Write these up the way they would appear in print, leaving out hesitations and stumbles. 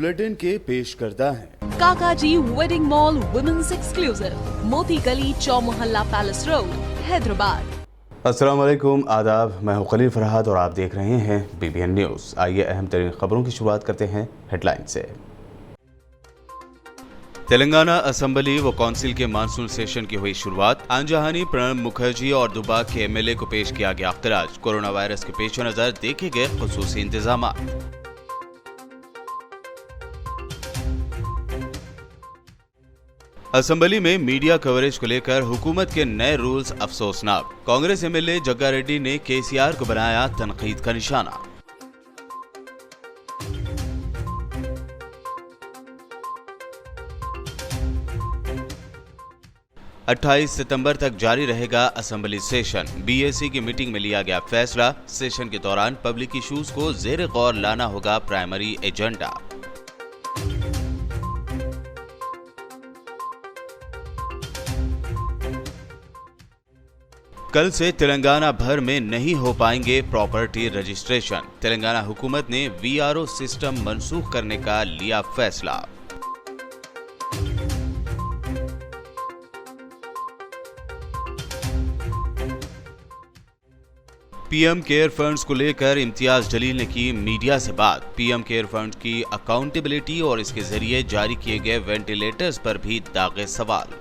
Bulletin के पेश करता है काकाजी वेडिंग मॉल वुमेन्स एक्सक्लूसिव, मोती गली, चौमोहल्ला पैलेस रोड, हैदराबाद। अस्सलाम वालेकुम, आदाब। मैं हूं खलील फरहाद और आप देख रहे हैं BBN न्यूज़। आइए अहम तरीन खबरों की शुरुआत करते हैं हेडलाइन से। तेलंगाना असेंबली व काउंसिल के मानसून सेशन की हुई शुरुआत। आंजहानी, प्रणब मुखर्जी और दुबाक के MLA को पेश किया गया इख्तिराज। कोरोना वायरस के पेश नजर देखे गए खुसूसी इंतजाम। असेंबली में मीडिया कवरेज को लेकर हुकूमत के नए रूल्स अफसोसनाक। कांग्रेस MLA जग्गा रेड्डी ने KCR को बनाया तनकीद का निशाना। अट्ठाईस सितंबर तक जारी रहेगा असेंबली सेशन। BAC की मीटिंग में लिया गया फैसला। सेशन के दौरान पब्लिक इश्यूज को जेर गौर लाना होगा प्राइमरी एजेंडा। कल से तेलंगाना भर में नहीं हो पाएंगे प्रॉपर्टी रजिस्ट्रेशन। तेलंगाना हुकूमत ने VRO सिस्टम मनसूख करने का लिया फैसला। PM केयर फंड्स को लेकर इम्तियाज जलील ने की मीडिया से बात। PM केयर फंड की अकाउंटेबिलिटी और इसके जरिए जारी किए गए वेंटिलेटर्स पर भी दागे सवाल।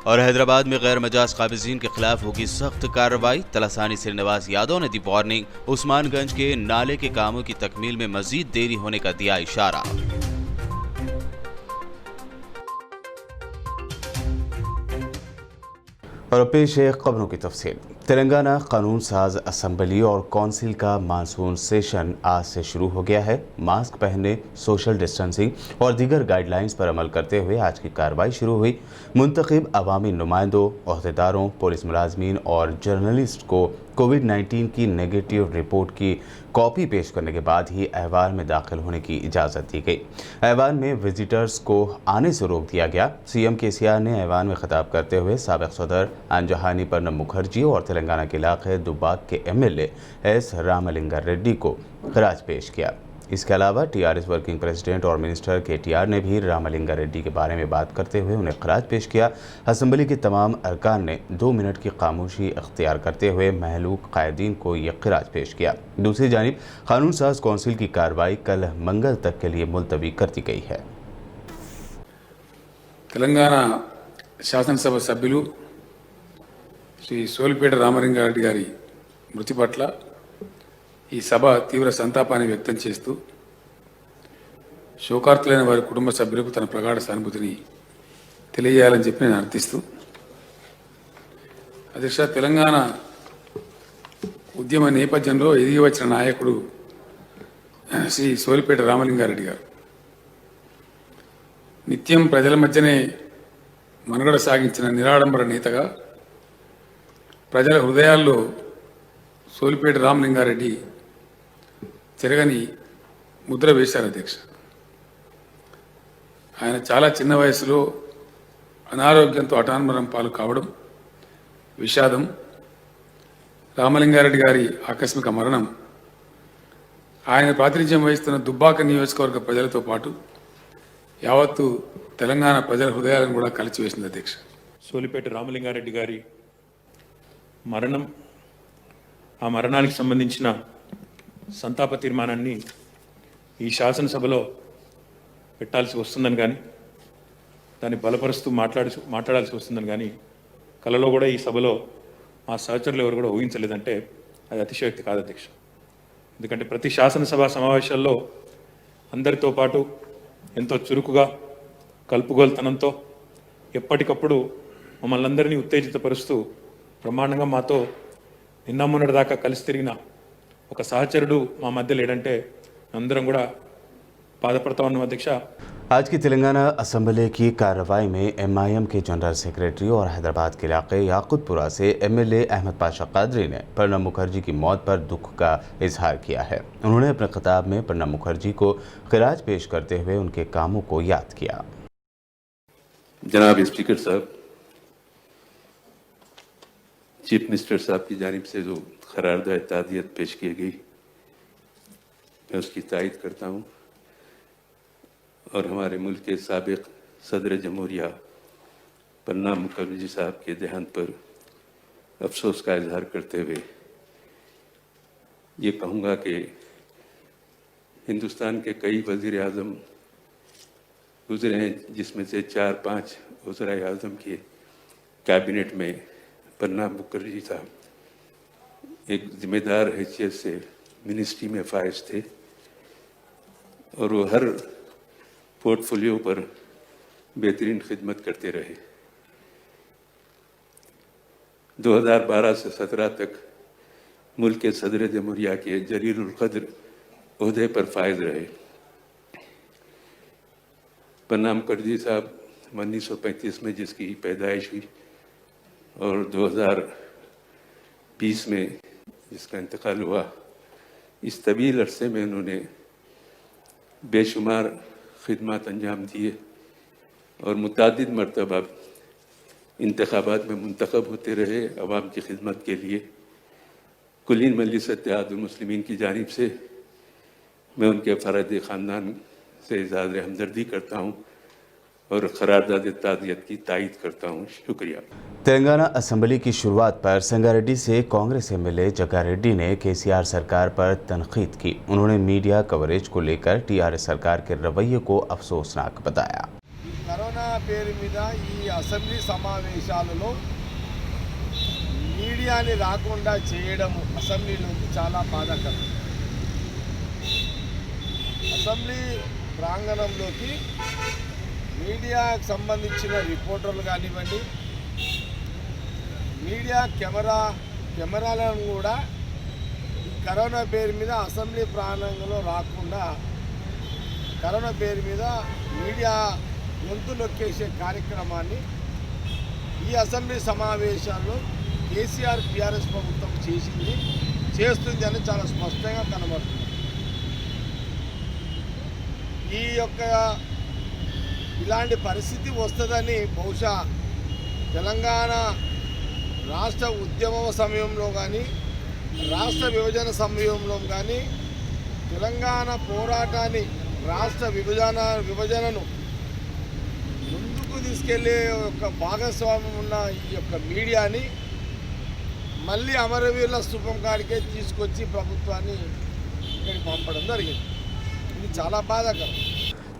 और हैदराबाद में गैर मजाज काबिजीन के खिलाफ होगी सख्त कार्रवाई। तलासानी श्रीनिवास यादव ने दी वार्निंग। उस्मानगंज के नाले के कामों की तकमील में मजीद देरी होने का दिया इशारा। और पेश है खबरों की तफसील। तेलंगाना कानून साज असेंबली और काउंसिल का मानसून सेशन आज से शुरू हो गया है। मास्क पहनने, सोशल डिस्टेंसिंग और दीगर गाइडलाइंस पर अमल करते हुए आज की कार्रवाई शुरू हुई। मुंतखब अवामी नुमाइंदों, ओहदेदारों, पुलिस मुलाजमीन और जर्नलिस्ट को कोविड-19 की नेगेटिव रिपोर्ट की कॉपी पेश करने के बाद ही ऐवान में दाखिल होने की इजाज़त दी गई। ऐवान में विजिटर्स को आने से रोक दिया गया। CM KCR ने ऐवान में खिताब करते हुए साबिक सदर आंजहानी प्रणब मुखर्जी और तेलंगाना के इलाके दुबाक के MLA S रामलिंगा रेड्डी को खिराज पेश किया। इसके अलावा TRS वर्किंग प्रेसिडेंट और मिनिस्टर KTR ने भी रामलिंगा रेड्डी के बारे में बात करते हुए उन्हें खिराज पेश किया। असेंबली के तमाम अरकान ने 2 मिनट की खामोशी अख्तियार करते हुए महलूक कायदीन को यह खिराज पेश किया। दूसरी जानिब कानून साज कौंसिल की कार्रवाई कल मंगल तक के लिए मुलतवी कर दी गई है। తెలంగాణ శాసనసభ సభ్యులు శ్రీ సోలిపేట రామలింగారెడ్డి గారి మృతి పట్ల ఈ సభ తీవ్ర సంతాపాన్ని వ్యక్తం చేస్తూ శోకార్తులైన వారి కుటుంబ సభ్యులకు తన ప్రగాఢ సానుభూతిని తెలియజేయాలని చెప్పి నేను అర్థిస్తూ, అధ్యక్ష, తెలంగాణ ఉద్యమ నేపథ్యంలో ఎదిగి వచ్చిన నాయకుడు శ్రీ సోలిపేట రామలింగారెడ్డి గారు నిత్యం ప్రజల మధ్యనే మనుగడ సాగించిన నిరాడంబర నేతగా ప్రజల హృదయాల్లో సోలిపేట రామలింగారెడ్డి చెరగని ముద్ర వేశారు అధ్యక్ష. ఆయన చాలా చిన్న వయసులో అనారోగ్యంతో అటాన్మరం పాలు కావడం విషాదం. రామలింగారెడ్డి గారి ఆకస్మిక మరణం ఆయన ప్రాతినిధ్యం వహిస్తున్న దుబ్బాక నియోజకవర్గ ప్రజలతో పాటు యావత్తు తెలంగాణ ప్రజల హృదయాలను కూడా కలిచివేసింది అధ్యక్ష. సోలిపేట రామలింగారెడ్డి గారి మరణం, ఆ మరణానికి సంబంధించిన సంతాప తీర్మానాన్ని ఈ శాసనసభలో పెట్టాల్సి వస్తుందని కానీ, దాన్ని బలపరుస్తూ మాట్లాడాల్సి వస్తుందని కానీ కలలో కూడా ఈ సభలో మా సహచరులు ఎవరు కూడా ఊహించలేదంటే అది అతిశయోక్తి కాదు అధ్యక్ష. ఎందుకంటే ప్రతి శాసనసభ సమావేశాల్లో అందరితో పాటు ఎంతో చురుకుగా, కలుపుగోలుతనంతో ఎప్పటికప్పుడు మమ్మల్ని అందరినీ ఉత్తేజితపరుస్తూ బ్రహ్మాండంగా మాతో నిన్న మొన్నటి దాకా కలిసి తిరిగిన ఒక సహచరుడు మా మధ్య లేడంటే అందరం కూడా బాధపడతా ఉన్నాం అధ్యక్ష. आज की तेलंगाना असेंबली की कार्रवाई में MIM के जनरल सेक्रेटरी और हैदराबाद के इलाके याकुतपुरा से MLA अहमद पाशा कादरी ने प्रणब मुखर्जी की मौत पर दुख का इजहार किया है। उन्होंने अपने खिताब में प्रणब मुखर्जी को खिराज पेश करते हुए उनके कामों को याद किया। जनाब स्पीकर साहब, चीफ मिनिस्टर साहब की जानिब से जो करारदाद तादियत पेश की गई, मैं उसकी तायद करता हूँ और हमारे मुल्क के साबिक सदर जमहूरिया प्रणब मुखर्जी साहब के देहांत पर अफसोस का इजहार करते हुए ये कहूँगा कि हिंदुस्तान के कई वज़ीर आज़म गुजरे हैं, जिसमें से 4-5 वज़ीर आज़म के कैबिनेट में प्रणब मुखर्जी साहब एक जिम्मेदार हैसियत से मिनिस्ट्री में फाइज थे और वो हर पोर्टफोलियो पर बेहतरीन खिदमत करते रहे। 2012 से 17 तक मुल्क के सदर जमहूरिया के जलीलुल क़द्र ओहदे पर फायज रहे। प्रणब मुखर्जी साहब 1935 में जिसकी पैदाइश हुई और 2020 में जिसका इंतकाल हुआ, इस तवील अरसे में उन्होंने बेशुमार खिदमत अंजाम दिए और मुतादिद मरतबा इंतखाबात में मुंतखब होते रहे अवाम की खिदमत के लिए। कुलीन मजलिस इत्तेहादुल मुस्लिमीन की जानिब से मैं उनके फ़राद ख़ानदान से इज़हार हमदर्दी करता हूँ और करारदाद तादियत की तायद करता हूँ। शुक्रिया। तेलंगाना असेंबली की शुरुआत पर संगारेड्डी से कांग्रेस एमएलए जग्गारेड्डी ने केसीआर सरकार पर तनकीद की। उन्होंने मीडिया कवरेज को लेकर टीआरएस सरकार के रवैये को अफसोसनाक बताया। కరోనా పేరు మీద ఈ అసెంబ్లీ సమావేశాలలో మీడియాని రాకుండా చేయడం అసెంబ్లీలోకి చాలా బాధాకరం. అసెంబ్లీ ప్రాంగణంలోకి మీడియాకు సంబంధించిన రిపోర్టర్లు కానివ్వండి, మీడియా కెమెరాలను కూడా ఈ కరోనా పేరు మీద అసెంబ్లీ ప్రాంగణంలో రాకుండా కరోనా పేరు మీద మీడియా గొంతు నొక్కేసే కార్యక్రమాన్ని ఈ అసెంబ్లీ సమావేశాల్లో కేసీఆర్ టీఆర్ఎస్ ప్రభుత్వం చేస్తుంది అని చాలా స్పష్టంగా కనబడుతుంది. ఇలాంటి పరిస్థితి వస్తుందని బహుశా తెలంగాణ రాష్ట్ర ఉద్యమ సమయంలో కానీ, రాష్ట్ర విభజన సమయంలో కానీ, తెలంగాణ పోరాటాన్ని రాష్ట్ర విభజనను ముందుకు తీసుకెళ్లే ఒక భాగస్వామ్యం ఉన్న ఈ యొక్క మీడియాని మళ్ళీ అమరవీరుల స్థూపం కాడికే తీసుకొచ్చి ప్రభుత్వాన్ని ఇక్కడికి పంపడం జరిగింది. ఇది చాలా బాధాకరం.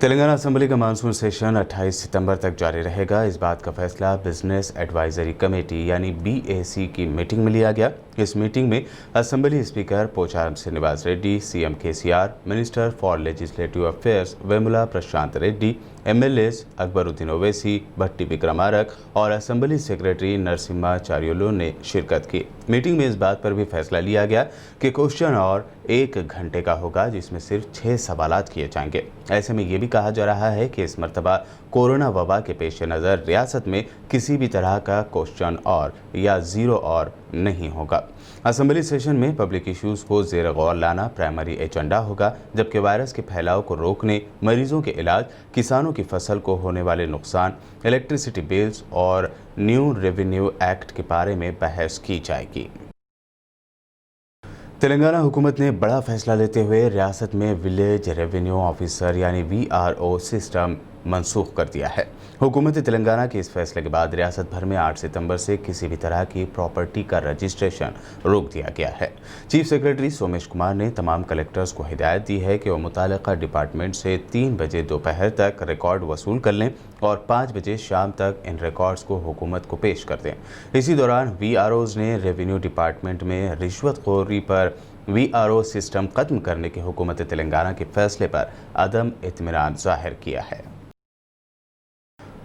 तेलंगाना असेंबली का मानसून सेशन 28 सितंबर तक जारी रहेगा। इस बात का फैसला बिजनेस एडवाइजरी कमेटी यानी BAC की मीटिंग में लिया गया। इस मीटिंग में assembly speaker Pocharam Srinivas Reddy, CM KCR, minister for legislative affairs Vemula Prashanth Reddy, MLAs Akbaruddin Owaisi, Bhatti Vikramarka और असेंबली सेक्रेटरी नरसिम्हा चारियोलो ने शिरकत की। मीटिंग में इस बात पर भी फैसला लिया गया कि क्वेश्चन और 1 घंटे का होगा, जिसमें सिर्फ 6 सवालात किए जाएंगे। ऐसे में ये भी कहा जा रहा है कि इस मरतबा कोरोना वबा के पेश नज़र रियासत में किसी भी तरह का क्वेश्चन और या ज़ीरो और नहीं होगा। असेंबली सेशन में पब्लिक इश्यूज़ को ज़ेर गौर लाना प्राइमरी एजेंडा होगा, जबकि वायरस के फैलाव को रोकने, मरीजों के इलाज, किसानों की फसल को होने वाले नुकसान, इलेक्ट्रिसिटी बिल्स और न्यू रेवेन्यू एक्ट के बारे में बहस की जाएगी। तेलंगाना हुकूमत ने बड़ा फैसला लेते हुए रियासत में विलेज रेवेन्यू ऑफिसर यानी VRO सिस्टम मनसूख कर दिया है। हुकूमत तेलंगाना के इस फैसले के बाद रियासत भर में 8 सितंबर से किसी भी तरह की प्रॉपर्टी का रजिस्ट्रेशन रोक दिया गया है। चीफ सेक्रेटरी सोमेश कुमार ने तमाम कलेक्टर्स को हिदायत दी है कि वो मुतालिका डिपार्टमेंट से 3 बजे दोपहर तक रिकॉर्ड वसूल कर लें और 5 बजे शाम तक इन रिकॉर्ड्स को हुकूमत को पेश कर दें। इसी दौरान VROs ने रेवेन्यू डिपार्टमेंट में रिश्वतखोरी पर VRO सिस्टम खत्म करने के हुकूमत तेलंगाना के फैसले पर अदम इत्मीनान जाहिर किया है।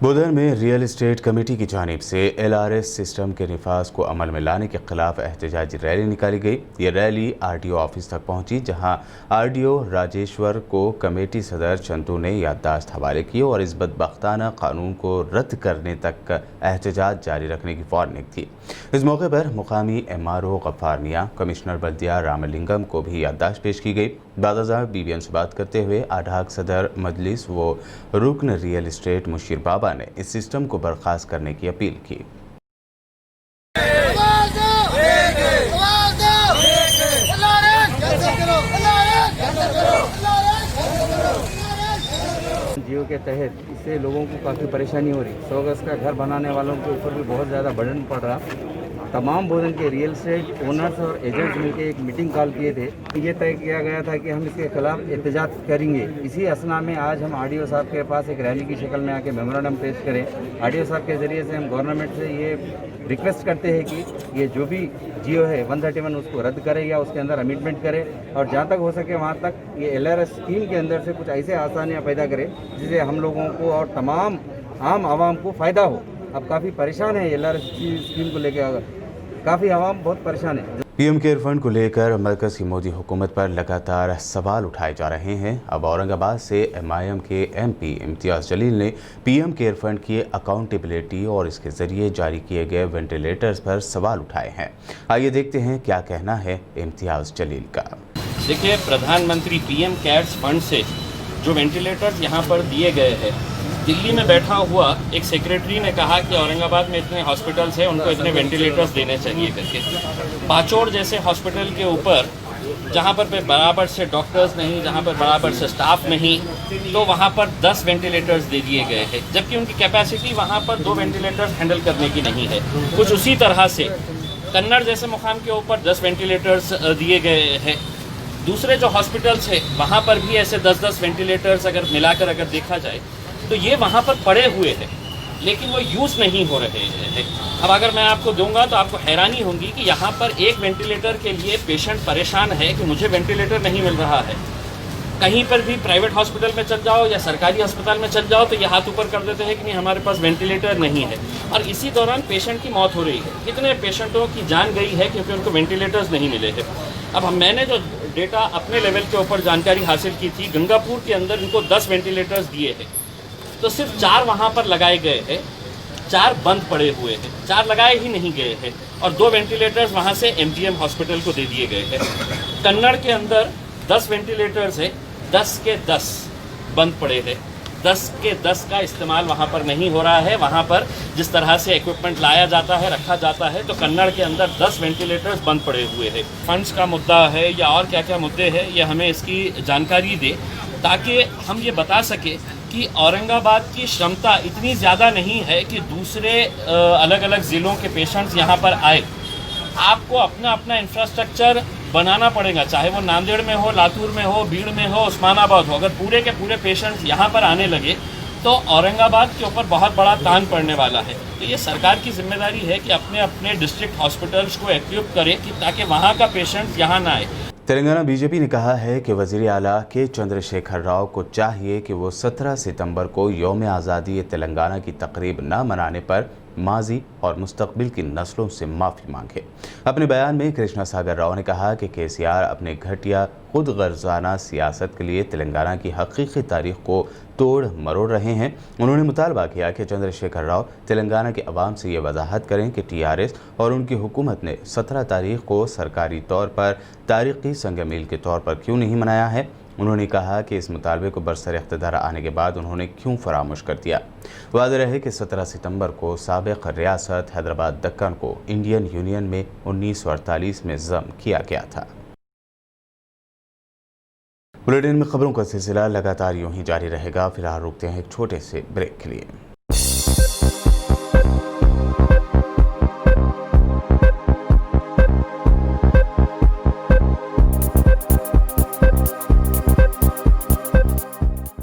बुधन में रियल एस्टेट कमेटी की जानिब से LRS सिस्टम के निफाज को अमल में लाने के खिलाफ एहतजाजी रैली निकाली गई। ये रैली RDO ऑफिस तक पहुंची, जहां RDO राजेश्वर को कमेटी सदर चंदू ने याददाश्त हवाले की और इस बदबख्ताना कानून को रद्द करने तक एहतजाज जारी रखने की वार्निंग थी। इस मौके पर मुकामी MRO गफ्फार मियां, कमिश्नर बल्दिया रामलिंगम को भी याददाश्त पेश की गई। बादशाह BBN से बात करते हुए आढाक सदर मजलिस व रुकन रियल एस्टेट मुशीर बाबा ने इस सिस्टम को बर्खास्त करने की अपील की। तहत इससे लोगों को काफ़ी परेशानी हो रही। 100 गज का घर बनाने वालों के ऊपर भी बहुत ज़्यादा बर्डन पड़ रहा। तमाम भोजन के रियल एस्टेट ओनर्स और एजेंट्स मिलकर एक मीटिंग कॉल किए थे। ये तय किया गया था कि हम इसके खिलाफ एहतजाज करेंगे। इसी असना में आज हम आरडीओ साहब के पास एक रैली की शक्ल में आके मेमोरेंडम पेश करें। आरडीओ साहब के ज़रिए से हम गवर्नमेंट से ये रिक्वेस्ट करते हैं कि ये जो भी जियो है 131 उसको रद्द करे या उसके अंदर अमेंडमेंट करे, और जहाँ तक हो सके वहाँ तक ये LRS स्कीम के अंदर से कुछ ऐसे आसानियाँ पैदा करे जिससे हम लोगों को और तमाम आम आवाम को फ़ायदा हो। अब काफ़ी परेशान है LRS स्कीम को लेकर, काफ़ी आवाम बहुत परेशान है। पीएम केयर फंड को लेकर मरकज़ी मोदी हुकूमत पर लगातार सवाल उठाए जा रहे हैं। अब औरंगाबाद से MIM के MP इम्तियाज़ जलील ने पीएम केयर फंड की अकाउंटेबिलिटी और इसके ज़रिए जारी किए गए वेंटिलेटर्स पर सवाल उठाए हैं। आइए देखते हैं क्या कहना है इम्तियाज़ जलील का। देखिए, प्रधानमंत्री PM केयर्स फंड से जो वेंटिलेटर्स यहाँ पर दिए गए हैं, दिल्ली में बैठा हुआ एक सेक्रेटरी ने कहा कि औरंगाबाद में इतने हॉस्पिटल्स हैं, उनको इतने वेंटिलेटर्स देने चाहिए करके। पाचोड़ जैसे हॉस्पिटल के ऊपर जहाँ पर बराबर से डॉक्टर्स नहीं, जहाँ पर बराबर से स्टाफ नहीं, तो वहाँ पर 10 वेंटिलेटर्स दे दिए गए हैं, जबकि उनकी कैपेसिटी वहाँ पर 2 वेंटिलेटर्स हैंडल करने की नहीं है। कुछ उसी तरह से कन्नड़ जैसे मुकाम के ऊपर 10 वेंटिलेटर्स दिए गए हैं। दूसरे जो हॉस्पिटल्स हैं वहाँ पर भी ऐसे 10-10 वेंटिलेटर्स अगर मिलाकर अगर देखा जाए तो ये वहाँ पर पड़े हुए हैं, लेकिन वो यूज़ नहीं हो रहे हैं। अब अगर मैं आपको दूंगा तो आपको हैरानी होगी कि यहाँ पर एक वेंटिलेटर के लिए पेशेंट परेशान है कि मुझे वेंटिलेटर नहीं मिल रहा है। कहीं पर भी प्राइवेट हॉस्पिटल में चल जाओ या सरकारी अस्पताल में चल जाओ तो ये हाथ ऊपर कर देते हैं कि नहीं, हमारे पास वेंटिलेटर नहीं है, और इसी दौरान पेशेंट की मौत हो रही है। कितने पेशेंटों की जान गई है क्योंकि उनको वेंटिलेटर्स नहीं मिले हैं। अब मैंने जो डेटा अपने लेवल के ऊपर जानकारी हासिल की थी, गंगापुर के अंदर इनको 10 वेंटिलेटर्स दिए हैं, तो सिर्फ 4 वहाँ पर लगाए गए हैं, 4 बंद पड़े हुए हैं, 4 लगाए ही नहीं गए हैं, और 2 वेंटिलेटर्स वहाँ से MGM हॉस्पिटल को दे दिए गए हैं। कन्नड़ के अंदर 10 वेंटिलेटर्स है, 10 के 10 बंद पड़े हैं, 10 के 10 का इस्तेमाल वहाँ पर नहीं हो रहा है। वहाँ पर जिस तरह से इक्विपमेंट लाया जाता है, रखा जाता है, तो कन्नड़ के अंदर 10 वेंटिलेटर्स बंद पड़े हुए हैं। फंड्स का मुद्दा है या और क्या क्या मुद्दे हैं, ये हमें इसकी जानकारी दे ताकि हम ये बता सके कि औरंगाबाद की क्षमता इतनी ज़्यादा नहीं है कि दूसरे अलग अलग ज़िलों के पेशेंट्स यहाँ पर आए। आपको अपना अपना इंफ्रास्ट्रक्चर बनाना पड़ेगा, चाहे वो नांदेड़ में हो, लातूर में हो, भीड़ में हो, उस्मानाबाद हो। अगर पूरे के पूरे पेशेंट्स यहाँ पर आने लगे तो औरंगाबाद के ऊपर बहुत बड़ा तान पड़ने वाला है। तो ये सरकार की जिम्मेदारी है कि अपने अपने डिस्ट्रिक्ट हॉस्पिटल्स को एक्विप करे कि ताकि वहाँ का पेशेंट्स यहाँ ना आए। तेलंगाना बीजेपी ने कहा है कि वज़ीर आला के चंद्रशेखर राव को चाहिए कि वो 17 सितंबर को यौम आज़ादी तेलंगाना की तकरीब न मनाने पर माजी और मुस्तकबिल की नस्लों से माफ़ी मांगे। अपने बयान में कृष्णा सागर राव ने कहा कि KCR अपने घटिया खुद गर्जाना सियासत के लिए तेलंगाना की हकीकी तारीख को तोड़ मरोड़ रहे हैं। उन्होंने मुतालबा किया कि चंद्रशेखर राव तेलंगाना के अवाम से ये वजाहत करें कि TRS और उनकी हुकूमत ने 17 तारीख को सरकारी तौर पर तारीख़ी संग-मील के तौर पर क्यों नहीं मनाया है। उन्होंने कहा कि इस मुतालबे को बरसर इख्तिदार आने के बाद उन्होंने क्यों फरामोश कर दिया। वाज़ेह रहे कि 17 सितंबर को साबिक़ रियासत हैदराबाद दक्कन को इंडियन यूनियन में 1948 में ज़म किया गया था। बुलेटिन में खबरों का सिलसिला लगातार यूं ही जारी रहेगा। फिलहाल रुकते हैं एक छोटे से ब्रेक के लिए।